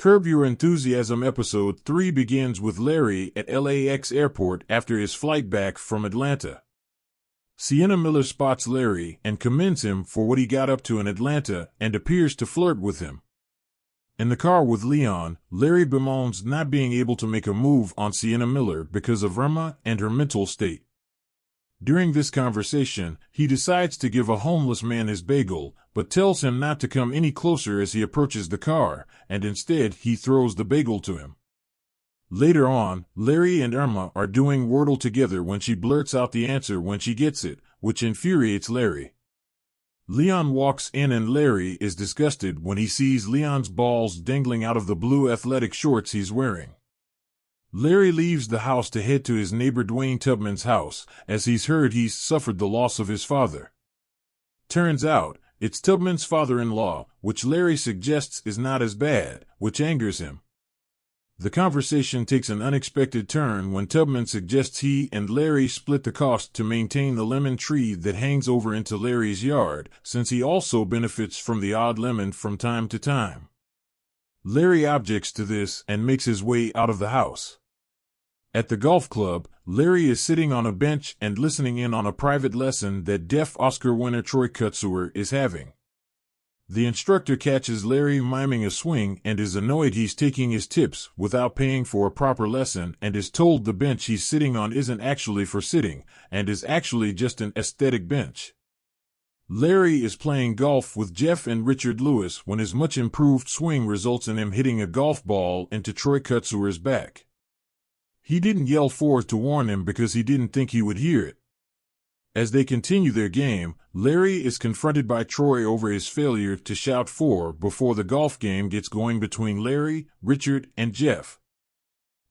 Curb Your Enthusiasm Episode 3 begins with Larry at LAX airport after his flight back from Atlanta. Sienna Miller spots Larry and commends him for what he got up to in Atlanta and appears to flirt with him. In the car with Leon, Larry bemoans not being able to make a move on Sienna Miller because of Irma and her mental state. During this conversation, he decides to give a homeless man his bagel, but tells him not to come any closer as he approaches the car, and instead he throws the bagel to him. Later on, Larry and Irma are doing Wordle together when she blurts out the answer when she gets it, which infuriates Larry. Leon walks in and Larry is disgusted when he sees Leon's balls dangling out of the blue athletic shorts he's wearing. Larry leaves the house to head to his neighbor Dwayne Tubman's house, as he's heard he's suffered the loss of his father. Turns out, it's Tubman's father-in-law, which Larry suggests is not as bad, which angers him. The conversation takes an unexpected turn when Tubman suggests he and Larry split the cost to maintain the lemon tree that hangs over into Larry's yard, since he also benefits from the odd lemon from time to time. Larry objects to this and makes his way out of the house. At the golf club, Larry is sitting on a bench and listening in on a private lesson that deaf Oscar winner Troy Kotsur is having. The instructor catches Larry miming a swing and is annoyed he's taking his tips without paying for a proper lesson and is told the bench he's sitting on isn't actually for sitting and is actually just an aesthetic bench. Larry is playing golf with Jeff and Richard Lewis when his much improved swing results in him hitting a golf ball into Troy Kotsur's back. He didn't yell forward to warn him because he didn't think he would hear it. As they continue their game, Larry is confronted by Troy over his failure to shout four before the golf game gets going between Larry, Richard, and Jeff.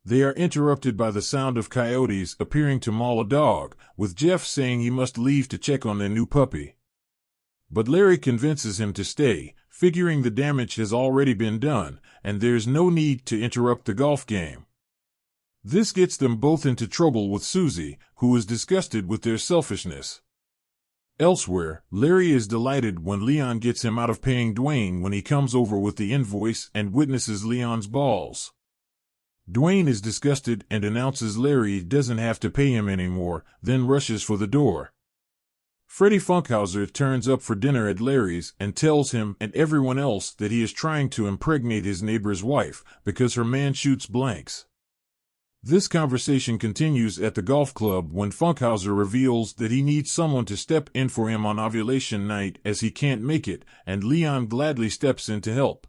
They are interrupted by the sound of coyotes appearing to maul a dog, with Jeff saying he must leave to check on their new puppy. But Larry convinces him to stay, figuring the damage has already been done, and there's no need to interrupt the golf game. This gets them both into trouble with Susie, who is disgusted with their selfishness. Elsewhere, Larry is delighted when Leon gets him out of paying Dwayne when he comes over with the invoice and witnesses Leon's balls. Dwayne is disgusted and announces Larry doesn't have to pay him anymore, then rushes for the door. Freddie Funkhauser turns up for dinner at Larry's and tells him and everyone else that he is trying to impregnate his neighbor's wife because her man shoots blanks. This conversation continues at the golf club when Funkhauser reveals that he needs someone to step in for him on ovulation night as he can't make it, and Leon gladly steps in to help.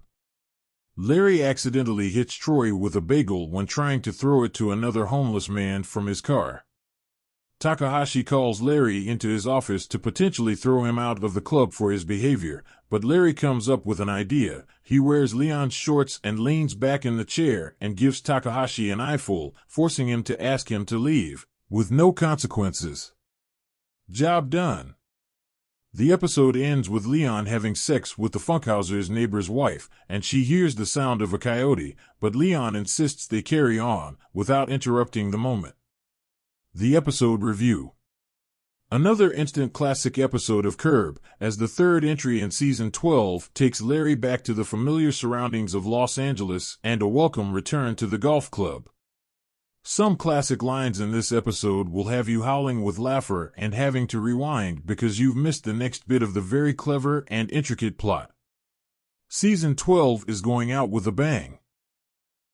Larry accidentally hits Troy with a bagel when trying to throw it to another homeless man from his car. Takahashi calls Larry into his office to potentially throw him out of the club for his behavior, but Larry comes up with an idea. He wears Leon's shorts and leans back in the chair and gives Takahashi an eyeful, forcing him to ask him to leave, with no consequences. Job done. The episode ends with Leon having sex with the Funkhauser's neighbor's wife, and she hears the sound of a coyote, but Leon insists they carry on, without interrupting the moment. The episode review. Another instant classic episode of Curb, as the third entry in Season 12 takes Larry back to the familiar surroundings of Los Angeles and a welcome return to the golf club. Some classic lines in this episode will have you howling with laughter and having to rewind because you've missed the next bit of the very clever and intricate plot. Season 12 is going out with a bang.